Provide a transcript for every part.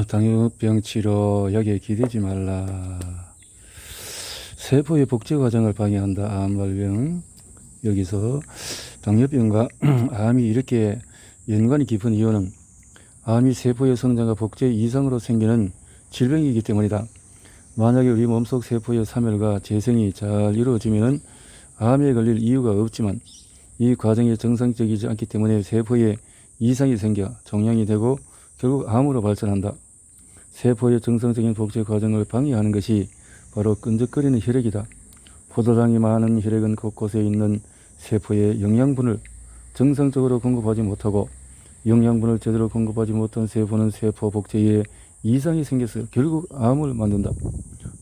당뇨병 치료 약에 기대지 말라. 세포의 복제 과정을 방해한다. 암발병. 여기서 당뇨병과 암이 이렇게 연관이 깊은 이유는 암이 세포의 성장과 복제 이상으로 생기는 질병이기 때문이다. 만약에 우리 몸속 세포의 사멸과 재생이 잘 이루어지면 암에 걸릴 이유가 없지만 이 과정이 정상적이지 않기 때문에 세포에 이상이 생겨 종양이 되고 결국 암으로 발전한다. 세포의 정상적인 복제 과정을 방해하는 것이 바로 끈적거리는 혈액이다. 포도당이 많은 혈액은 곳곳에 있는 세포에 영양분을 정상적으로 공급하지 못하고 영양분을 제대로 공급하지 못한 세포는 세포 복제에 이상이 생겨서 결국 암을 만든다.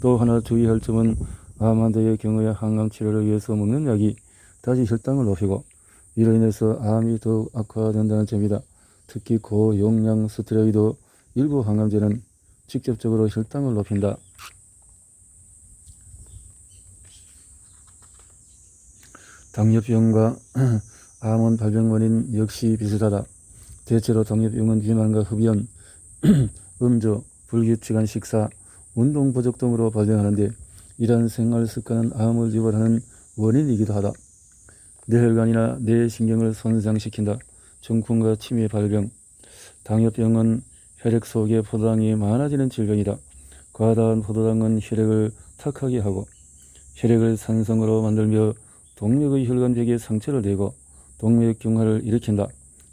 또 하나 주의할 점은 암 환자의 경우에 항암 치료를 위해서 먹는 약이 다시 혈당을 높이고 이로 인해서 암이 더욱 악화된다는 점이다. 특히 고용량 스테로이드 일부 항암제는 직접적으로 혈당을 높인다. 당뇨병과 암은 발병 원인 역시 비슷하다. 대체로 당뇨병은 비만과 흡연, 음주, 불규칙한 식사, 운동 부족 등으로 발병하는데 이러한 생활 습관은 암을 유발하는 원인이기도 하다. 뇌혈관이나 뇌신경을 손상시킨다. 중풍과 치매 발병. 당뇨병은 혈액 속에 포도당이 많아지는 질병이다. 과다한 포도당은 혈액을 탁하게 하고 혈액을 산성으로 만들며 동맥의 혈관벽에 상처를 내고 동맥경화를 일으킨다.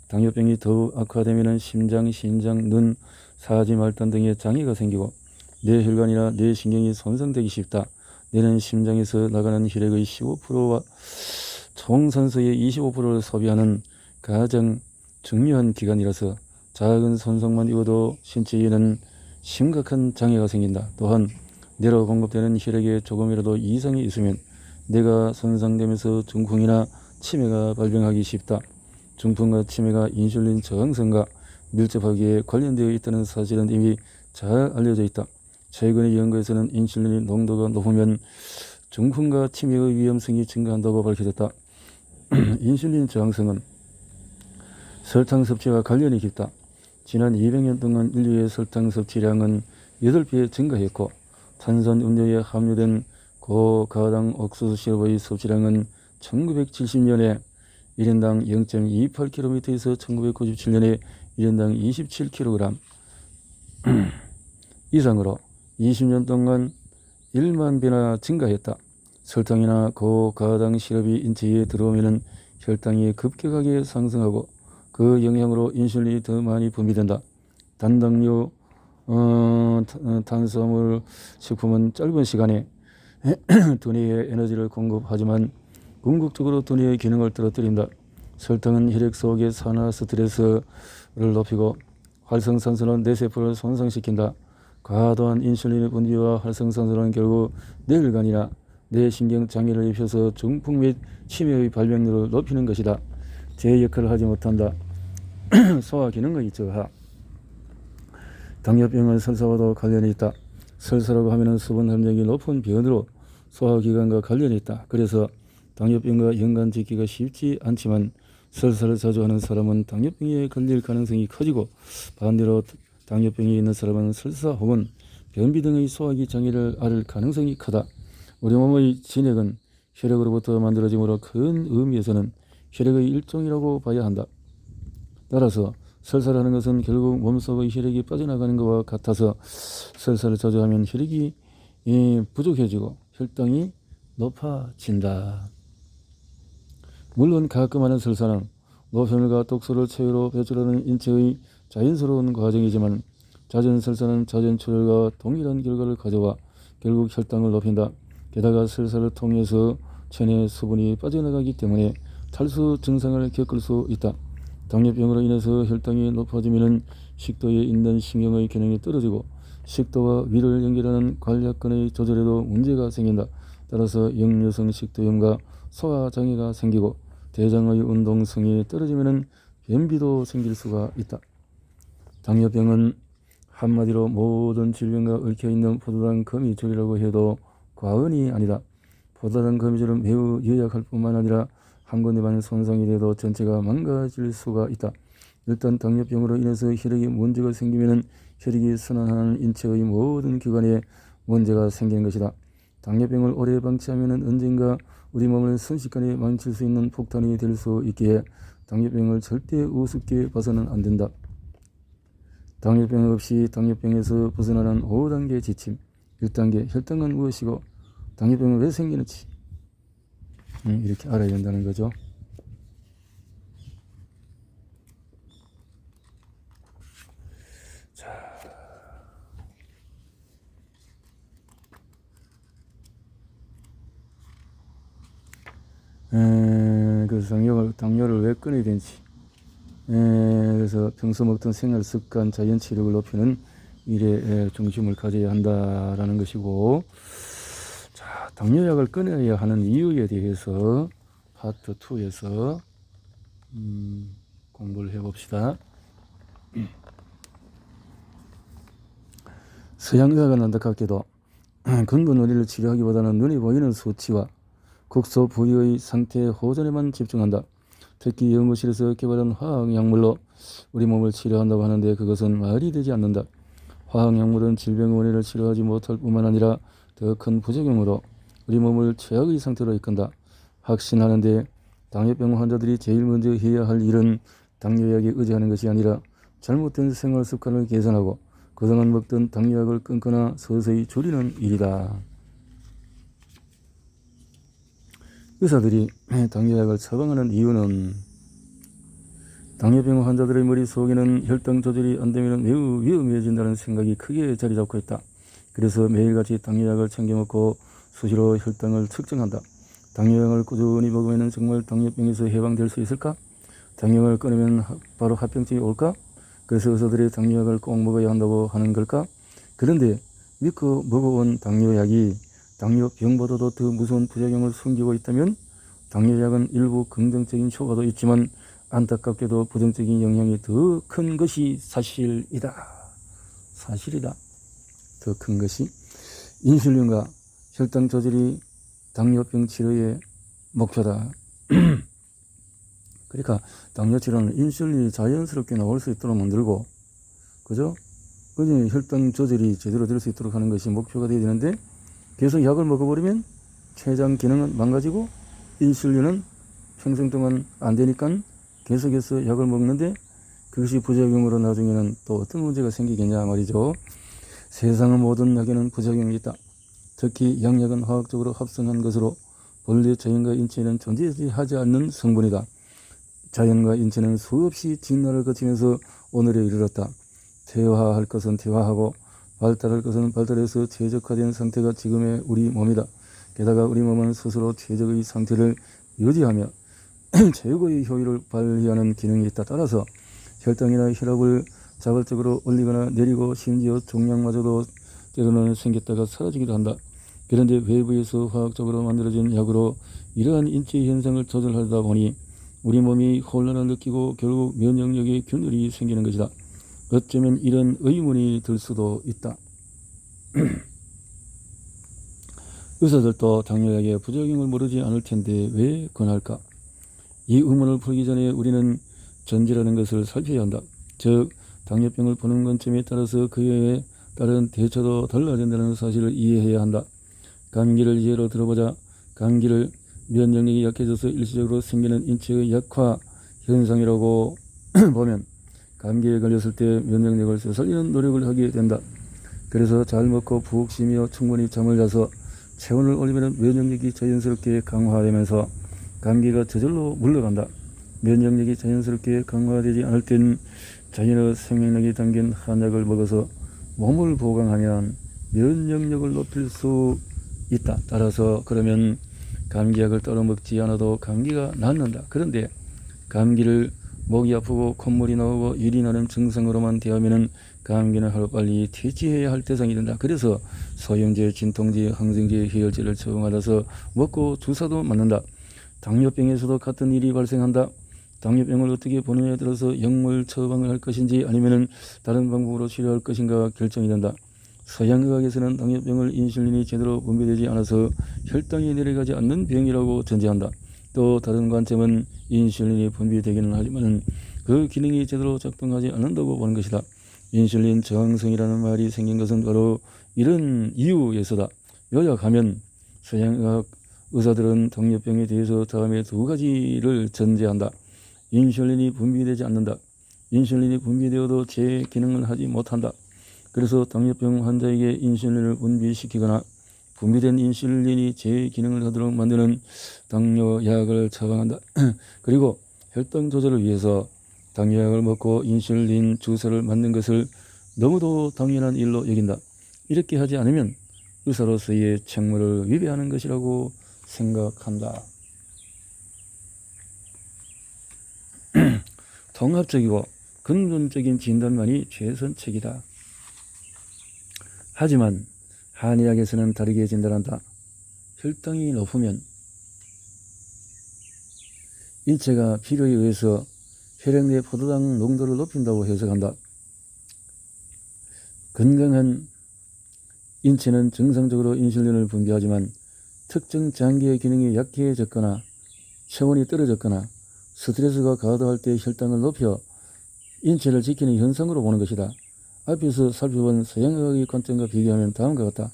당뇨병이 더욱 악화되면 심장, 신장, 눈, 사지, 말단 등의 장애가 생기고 뇌혈관이나 뇌신경이 손상되기 쉽다. 뇌는 심장에서 나가는 혈액의 15%와 총선수의 25%를 소비하는 가장 중요한 기관이라서 작은 손상만 입어도 신체에는 심각한 장애가 생긴다. 또한 뇌로 공급되는 혈액에 조금이라도 이상이 있으면 뇌가 손상되면서 중풍이나 치매가 발병하기 쉽다. 중풍과 치매가 인슐린 저항성과 밀접하게 관련되어 있다는 사실은 이미 잘 알려져 있다. 최근의 연구에서는 인슐린의 농도가 높으면 중풍과 치매의 위험성이 증가한다고 밝혀졌다. 인슐린 저항성은 설탕 섭취와 관련이 깊다. 지난 200년 동안 인류의 설탕 섭취량은 8배 증가했고 탄산 음료에 함유된 고가당 옥수수 시럽의 섭취량은 1970년에 1인당 0.28kg에서 1997년에 1인당 27kg 이상으로 20년 동안 1만 배나 증가했다. 설탕이나 고가당 시럽이 인체에 들어오면 혈당이 급격하게 상승하고 그 영향으로 인슐린이 더 많이 분비된다. 단당류, 탄수화물 식품은 짧은 시간에 두뇌에 에너지를 공급하지만 궁극적으로 두뇌의 기능을 떨어뜨린다. 설탕은 혈액 속의 산화 스트레스를 높이고 활성산소는 뇌세포를 손상시킨다. 과도한 인슐린의 분비와 활성산소는 결국 뇌혈관이나 뇌신경 장애를 입혀서 중풍 및 치매의 발병률을 높이는 것이다. 제 역할을 하지 못한다. 소화 기능의 저하. 당뇨병은 설사와도 관련이 있다. 설사라고 하면 수분 함량이 높은 변으로 소화기관과 관련이 있다. 그래서 당뇨병과 연관짓기가 쉽지 않지만 설사를 자주 하는 사람은 당뇨병에 걸릴 가능성이 커지고 반대로 당뇨병이 있는 사람은 설사 혹은 변비 등의 소화기 장애를 앓을 가능성이 크다. 우리 몸의 진액은 혈액으로부터 만들어지므로 큰 의미에서는 혈액의 일종이라고 봐야 한다. 따라서 설사를 하는 것은 결국 몸속의 혈액이 빠져나가는 것과 같아서 설사를 자주 하면 혈액이 부족해지고 혈당이 높아진다. 물론 가끔 하는 설사는 노폐물과 독소를 체외로 배출하는 인체의 자연스러운 과정이지만 잦은 설사는 잦은 출혈과 동일한 결과를 가져와 결국 혈당을 높인다. 게다가 설사를 통해서 체내 수분이 빠져나가기 때문에 탈수 증상을 겪을 수 있다. 당뇨병으로 인해서 혈당이 높아지면 식도에 있는 신경의 기능이 떨어지고 식도와 위를 연결하는 관략근의 조절에도 문제가 생긴다. 따라서 역류성 식도염과 소화장애가 생기고 대장의 운동성이 떨어지면 변비도 생길 수가 있다. 당뇨병은 한마디로 모든 질병과 얽혀있는 포도당 거미줄이라고 해도 과언이 아니다. 포도당 거미줄은 매우 연약할 뿐만 아니라 한 군데만 손상이 돼도 전체가 망가질 수가 있다. 일단 당뇨병으로 인해서 혈액에 문제가 생기면 혈액이 순환하는 인체의 모든 기관에 문제가 생기는 것이다. 당뇨병을 오래 방치하면 언젠가 우리 몸을 순식간에 망칠 수 있는 폭탄이 될 수 있기에 당뇨병을 절대 우습게 봐서는 안 된다. 당뇨병 없이 당뇨병에서 벗어나는 5단계 지침. 1단계 혈당은 무엇이고 당뇨병은 왜 생기는지 이렇게 알아야 된다는 거죠. 자, 그래서 당뇨를 왜 끊어야 되는지. 그래서 평소 먹던 생활 습관, 자연 체력을 높이는 일에 중심을 가져야 한다라는 것이고, 자, 당뇨약을 끊어야 하는 이유에 대해서 파트 2에서 공부를 해봅시다. 서양 의학은 안타깝게도 근본 원인을 치료하기보다는 눈에 보이는 수치와 국소 부위의 상태 호전에만 집중한다. 특히 연구실에서 개발한 화학약물로 우리 몸을 치료한다고 하는데 그것은 말이 되지 않는다. 화학약물은 질병의 원인을 치료하지 못할 뿐만 아니라 더 큰 부작용으로 우리 몸을 최악의 상태로 이끈다. 확신하는데 당뇨병 환자들이 제일 먼저 해야 할 일은 당뇨약에 의지하는 것이 아니라 잘못된 생활 습관을 개선하고 그동안 먹던 당뇨약을 끊거나 서서히 줄이는 일이다. 의사들이 당뇨약을 처방하는 이유는 당뇨병 환자들의 머릿속에는 혈당 조절이 안되면 매우 위험해진다는 생각이 크게 자리 잡고 있다. 그래서 매일같이 당뇨약을 챙겨 먹고 수시로 혈당을 측정한다. 당뇨약을 꾸준히 먹으면 정말 당뇨병에서 해방될 수 있을까? 당뇨약을 끊으면 바로 합병증이 올까? 그래서 의사들이 당뇨약을 꼭 먹어야 한다고 하는 걸까? 그런데 믿고 먹어온 당뇨약이 당뇨병보다도 더 무서운 부작용을 숨기고 있다면 당뇨약은 일부 긍정적인 효과도 있지만 안타깝게도 부정적인 영향이 더 큰 것이 사실이다. 사실이다. 더 큰 것이 인슐린과 혈당 조절이 당뇨병 치료의 목표다. 그러니까 당뇨 치료는 인슐린이 자연스럽게 나올 수 있도록 만들고, 그죠? 그중에 혈당 조절이 제대로 될 수 있도록 하는 것이 목표가 되어야 되는데 계속 약을 먹어버리면 췌장 기능은 망가지고 인슐린은 평생 동안 안 되니까 계속해서 약을 먹는데 그것이 부작용으로 나중에는 또 어떤 문제가 생기겠냐 말이죠. 세상의 모든 약에는 부작용이 있다. 특히 양약은 화학적으로 합성한 것으로 본래 자연과 인체에는 존재하지 않는 성분이다. 자연과 인체는 수없이 진화를 거치면서 오늘에 이르렀다. 퇴화할 것은 퇴화하고 발달할 것은 발달해서 최적화된 상태가 지금의 우리 몸이다. 게다가 우리 몸은 스스로 최적의 상태를 유지하며 최고의 효율을 발휘하는 기능이 있다. 따라서 혈당이나 혈압을 자발적으로 올리거나 내리고 심지어 종양마저도 때로는 생겼다가 사라지기도 한다. 그런데 외부에서 화학적으로 만들어진 약으로 이러한 인체 현상을 조절하다 보니 우리 몸이 혼란을 느끼고 결국 면역력에 균열이 생기는 것이다. 어쩌면 이런 의문이 들 수도 있다. 의사들도 당뇨약의 부작용을 모르지 않을 텐데 왜 권할까? 이 의문을 풀기 전에 우리는 전제라는 것을 살펴야 한다. 즉 당뇨병을 보는 관점에 따라서 그에 따른 대처도 달라진다는 사실을 이해해야 한다. 감기를 예로 들어보자. 감기를 면역력이 약해져서 일시적으로 생기는 인체의 약화 현상이라고 보면 감기에 걸렸을 때 면역력을 되살리는 노력을 하게 된다. 그래서 잘 먹고 푹 쉬며 충분히 잠을 자서 체온을 올리면 면역력이 자연스럽게 강화되면서 감기가 저절로 물러간다. 면역력이 자연스럽게 강화되지 않을 땐 자연의 생명력이 담긴 한약을 먹어서 몸을 보강하면 면역력을 높일 수 있다. 따라서 그러면 감기약을 따로 먹지 않아도 감기가 낫는다. 그런데 감기를 목이 아프고 콧물이 나오고 열이 나는 증상으로만 대하면 감기는 하루빨리 퇴치해야 할 대상이 된다. 그래서 소염제, 진통제, 항생제, 해열제를 처방받아서 먹고 주사도 맞는다. 당뇨병에서도 같은 일이 발생한다. 당뇨병을 어떻게 보느냐에 따라서 약물 처방을 할 것인지 아니면 다른 방법으로 치료할 것인가 결정이 된다. 서양의학에서는 당뇨병을 인슐린이 제대로 분비되지 않아서 혈당이 내려가지 않는 병이라고 전제한다. 또 다른 관점은 인슐린이 분비되기는 하지만 그 기능이 제대로 작동하지 않는다고 보는 것이다. 인슐린 저항성이라는 말이 생긴 것은 바로 이런 이유에서다. 요약하면 서양의학 의사들은 당뇨병에 대해서 다음에 두 가지를 전제한다. 인슐린이 분비되지 않는다. 인슐린이 분비되어도 제 기능을 하지 못한다. 그래서 당뇨병 환자에게 인슐린을 분비시키거나 분비된 인슐린이 제 기능을 하도록 만드는 당뇨약을 처방한다. 그리고 혈당 조절을 위해서 당뇨약을 먹고 인슐린 주사를 맞는 것을 너무도 당연한 일로 여긴다. 이렇게 하지 않으면 의사로서의 책무를 위배하는 것이라고 생각한다. 통합적이고 근본적인 진단만이 최선책이다. 하지만 한의학에서는 다르게 진단한다. 혈당이 높으면 인체가 필요에 의해서 혈액 내 포도당 농도를 높인다고 해석한다. 건강한 인체는 정상적으로 인슐린을 분비하지만 특정 장기의 기능이 약해졌거나 체온이 떨어졌거나 스트레스가 과도할 때 혈당을 높여 인체를 지키는 현상으로 보는 것이다. 앞에서 살펴본 서양의학의 관점과 비교하면 다음과 같다.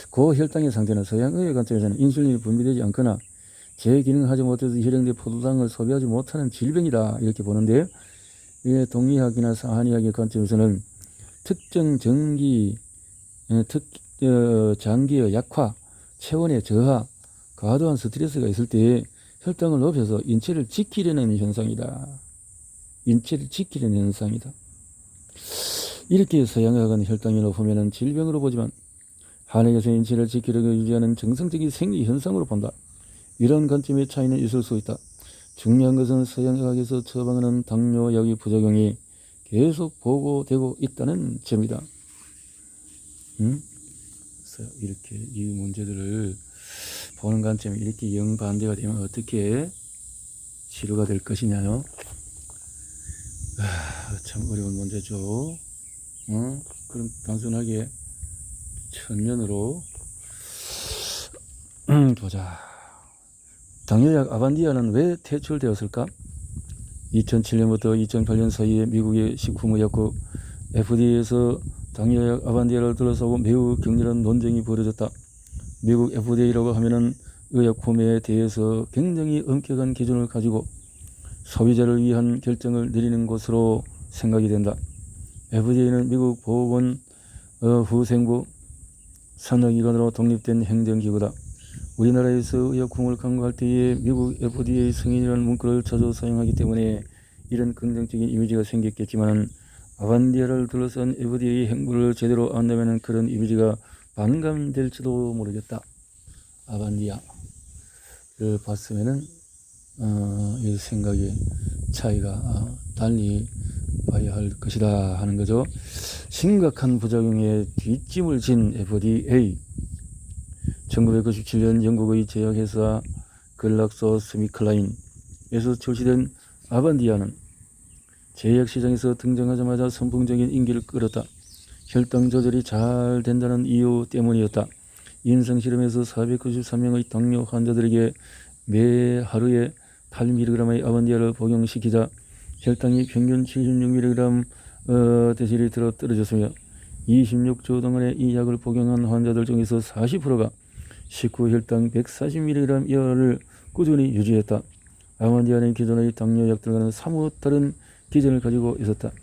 고혈당의 상태는 서양의학 관점에서는 인슐린이 분비되지 않거나 제기능하지 못해서 혈액 내 포도당을 소비하지 못하는 질병이다 이렇게 보는데, 이게 동의학이나 한의학의 관점에서는 특정 장기의 약화, 체온의 저하, 과도한 스트레스가 있을 때 혈당을 높여서 인체를 지키려는 현상이다. 인체를 지키려는 현상이다. 이렇게 서양의학은 혈당이 높으면 질병으로 보지만 한의학에서는 인체를 지키려고 유지하는 정상적인 생리 현상으로 본다. 이런 관점의 차이는 있을 수 있다. 중요한 것은 서양의학에서 처방하는 당뇨약의 부작용이 계속 보고되고 있다는 점이다. 그래서 이렇게 이 문제들을 보는 관점이 이렇게 영반대가 되면 어떻게 치료가 될 것이냐요. 참 어려운 문제죠. 그럼 단순하게 천면으로 보자. 당뇨약 아반디아는 왜 퇴출되었을까? 2007년부터 2008년 사이에 미국의 식품의약국 FDA에서 당뇨약 아반디아를 둘러싸고 매우 격렬한 논쟁이 벌어졌다. 미국 FDA라고 하면은 의약품에 대해서 굉장히 엄격한 기준을 가지고 소비자를 위한 결정을 내리는 곳으로 생각이 된다. FDA는 미국 보건후생부 산하기관으로 독립된 행정기구다. 우리나라에서 의약품을 광고할 때에 미국 FDA 승인이라는 문구를 자주 사용하기 때문에 이런 긍정적인 이미지가 생겼겠지만, 아반디아를 둘러싼 FDA 행보를 제대로 안다면 그런 이미지가 반감될지도 모르겠다. 아반디아를 봤으면은 이 생각의 차이가 달리 봐야 할 것이다 하는 거죠. 심각한 부작용에 뒷짐을 진 FDA. 1997년 영국의 제약회사 글락소스미클라인에서 출시된 아반디아는 제약시장에서 등장하자마자 선풍적인 인기를 끌었다. 혈당 조절이 잘 된다는 이유 때문이었다. 임상실험에서 493명의 당뇨 환자들에게 매 하루에 8mg의 아반디아를 복용시키자 혈당이 평균 76mg 대실이 떨어졌으며 26주 동안에 이 약을 복용한 환자들 중에서 40%가 식후 혈당 140mg 이하를 꾸준히 유지했다. 아반디아는 기존의 당뇨약들과는 사뭇 다른 기전을 가지고 있었다.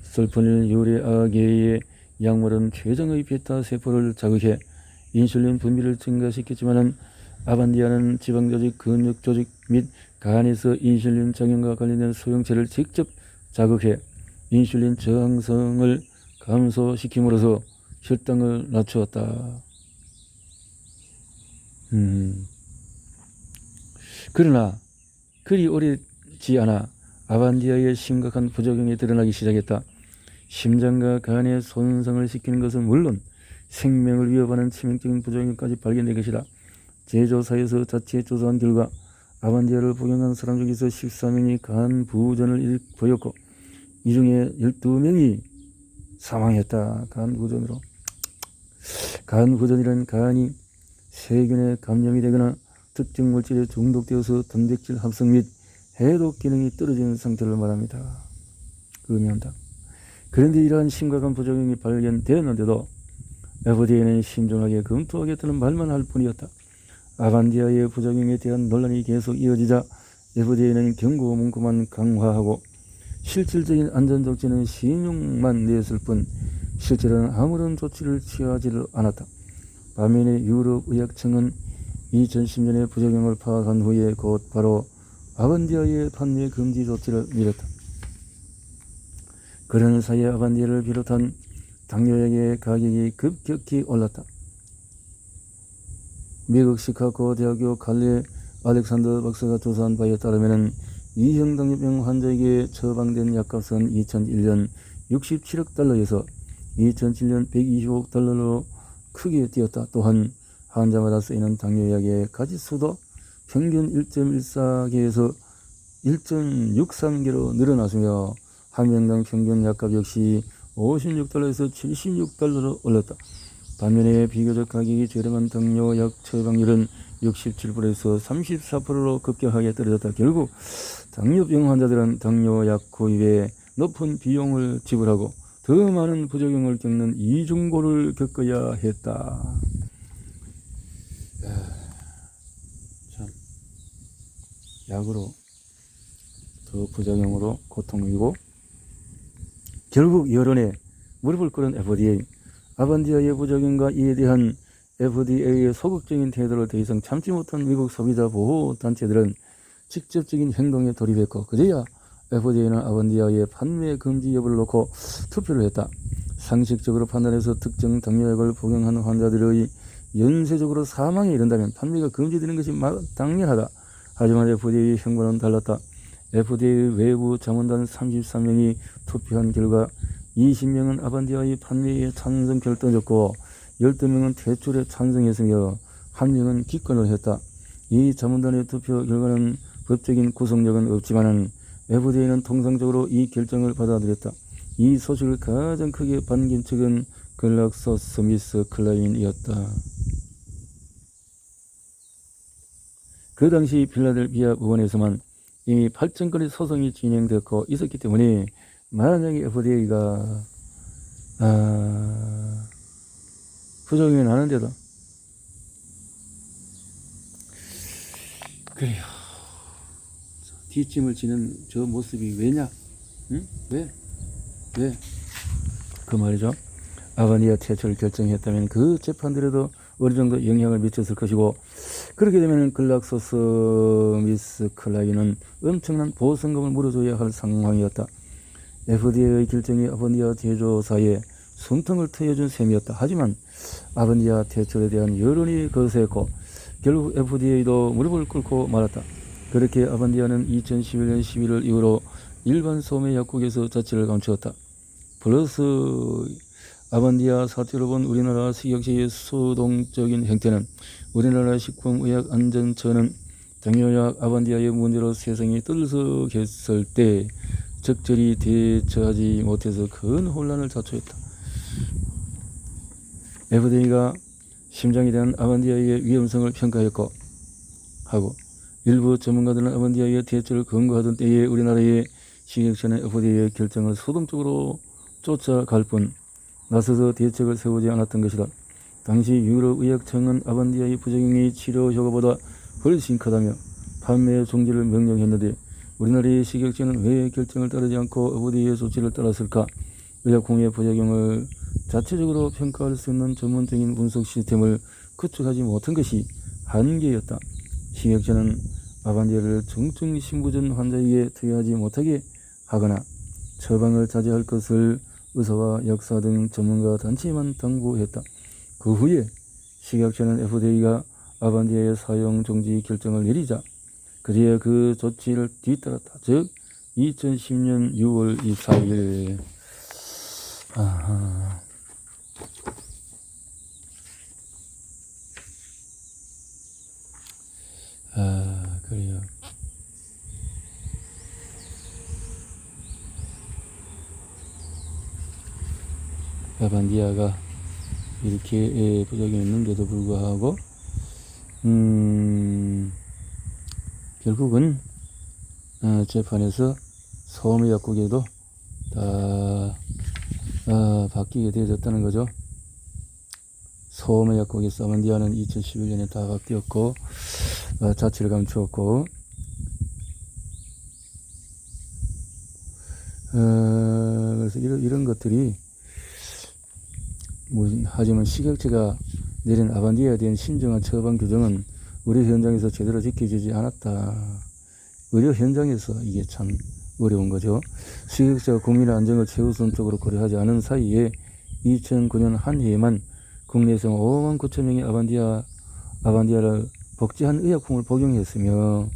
슬픈 일 유레아계의 약물은 췌장의 베타 세포를 자극해 인슐린 분비를 증가시켰지만 아반디아는 지방조직, 근육조직 및 간에서 인슐린 작용과 관련된 소형체를 직접 자극해 인슐린 저항성을 감소시킴으로써 혈당을 낮추었다. 그러나 그리 오래지 않아 아반디아의 심각한 부작용이 드러나기 시작했다. 심장과 간의 손상을 시키는 것은 물론 생명을 위협하는 치명적인 부작용까지 발견된 것이다. 제조사에서 자체 조사한 결과 아반디아를 복용한 사람 중에서 14명이 간 부전을 보였고 이 중에 12명이 사망했다. 간 부전으로. 간 부전이란 간이 세균에 감염이 되거나 특정 물질에 중독되어서 단백질 합성 및 해독 기능이 떨어지는 상태를 말합니다. 의미한다. 그런데 이러한 심각한 부작용이 발견되었는데도 FDA는 신중하게 검토하겠다는 말만 할 뿐이었다. 아반디아의 부작용에 대한 논란이 계속 이어지자 FDA는 경고 문구만 강화하고 실질적인 안전조치는 신용만 냈을 뿐 실제로는 아무런 조치를 취하지를 않았다. 반면에 유럽의약청은 2010년의 부작용을 파악한 후에 곧바로 아반디아의 판매 금지 조치를 미뤘다. 그러는 사이에 아반디아를 비롯한 당뇨약의 가격이 급격히 올랐다. 미국 시카고 대학교 갈레 알렉산더 박사가 조사한 바에 따르면 2형 당뇨병 환자에게 처방된 약값은 2001년 67억 달러에서 2007년 125억 달러로 크게 뛰었다. 또한 환자마다 쓰이는 당뇨약의 가지수도 평균 1.14개에서 1.63개로 늘어났으며 한 명당 평균 약값 역시 56달러에서 76달러로 올랐다. 반면에 비교적 가격이 저렴한 당뇨약 처방률은 67%에서 34%로 급격하게 떨어졌다. 결국 당뇨병 환자들은 당뇨약 구입에 높은 비용을 지불하고 더 많은 부작용을 겪는 이중고를 겪어야 했다. 참, 약으로 더 부작용으로 고통이고 결국 여론에 무릎을 꿇은 FDA, 아반디아의 부작용과 이에 대한 FDA의 소극적인 태도를 더 이상 참지 못한 미국 소비자 보호 단체들은 직접적인 행동에 돌입했고 그제야 FDA는 아반디아의 판매 금지 여부를 놓고 투표를 했다. 상식적으로 판단해서 특정 당뇨약을 복용한 환자들의 연쇄적으로 사망에 이른다면 판매가 금지되는 것이 당연하다. 하지만 FDA의 형벌은 달랐다. FDA 외부 자문단 33명이 투표한 결과 20명은 아반디아의 판매에 찬성표를 던졌고 12명은 퇴출에 찬성했으며 1명은 기권을 했다. 이 자문단의 투표 결과는 법적인 구속력은 없지만 FDA는 통상적으로 이 결정을 받아들였다. 이 소식을 가장 크게 반긴 측은 글락소스미스클라인이었다. 그 당시 필라델피아 의원에서만 이미 8천건의 소송이 진행되고 있었기 때문에 만약에 FDA가 부작용이 나는데도 그래요. 뒷짐을 지는 저 모습이 왜냐? 응? 왜? 그 말이죠. 아반디아 퇴출을 결정했다면 그 재판들에도 어느 정도 영향을 미쳤을 것이고 그렇게 되면 글락소스미스클라인은 엄청난 보상금을 물어줘야 할 상황이었다. FDA의 결정이 아반디아 제조사에 숨통을 트여준 셈이었다. 하지만 아반디아 퇴출에 대한 여론이 거세했고 결국 FDA도 무릎을 꿇고 말았다. 그렇게 아반디아는 2011년 11월 이후로 일반 소매 약국에서 자취를 감추었다. 플러스 아반디아 사태로 본 우리나라 식약처의 수동적인 행태는 우리나라 식품의약안전처는 당뇨약 아반디아의 문제로 세상이 떠들썩했을 때 적절히 대처하지 못해서 큰 혼란을 자초했다. FDA가 심장에 대한 아반디아의 위험성을 평가했고 하고 일부 전문가들은 아반디아의 대처를 권고하던 때에 우리나라의 식약처는 FDA의 결정을 수동적으로 쫓아갈 뿐 나서서 대책을 세우지 않았던 것이다. 당시 유럽의약청은 아반디아의 부작용이 치료 효과보다 훨씬 크다며 판매 종지를 명령했는데 우리나라의 식약처는 왜 결정을 따르지 않고 FDA의 조치를 따랐을까? 의약품의 부작용을 자체적으로 평가할 수 있는 전문적인 분석 시스템을 구축하지 못한 것이 한계였다. 식약처는 아반디아를 정증 신부전 환자에게 투여하지 못하게 하거나 처방을 자제할 것을 의사와 약사 등 전문가 단체에만 당부했다. 그 후에 식약처는 FDA가 아반디아의 사용 정지 결정을 내리자 그제야 그 조치를 뒤따랐다. 즉 2010년 6월 24일 그래요. 아반디아가 이렇게 부작용이 있는데도 불구하고 결국은 재판에서 소매약국에도 다 바뀌게 되어졌다는 거죠. 소매약국에서 아반디아는 2011년에 다 바뀌었고 자취를 감추었고 그래서 이런 것들이 하지만 식약처가 내린 아반디아에 대한 신중한 처방 규정은 의료 현장에서 제대로 지켜지지 않았다. 의료 현장에서 이게 참 어려운 거죠. 식약처가 국민의 안전을 최우선적으로 고려하지 않은 사이에 2009년 한 해에만 국내에서 5만 9천 명의 아반디아를 복제한 의약품을 복용했으며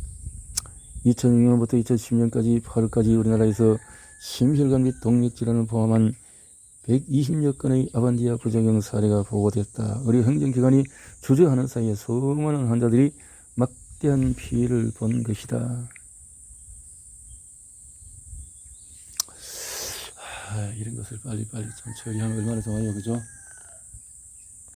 2006년부터 2010년까지 8월까지 우리나라에서 심혈관 및 동맥질환을 포함한 120여 건의 아반디아 부작용 사례가 보고됐다. 의료 행정기관이 주저하는 사이에 수많은 환자들이 막대한 피해를 본 것이다. 이런 것을 빨리빨리 좀 처리하면 얼마나 좋아요, 그죠?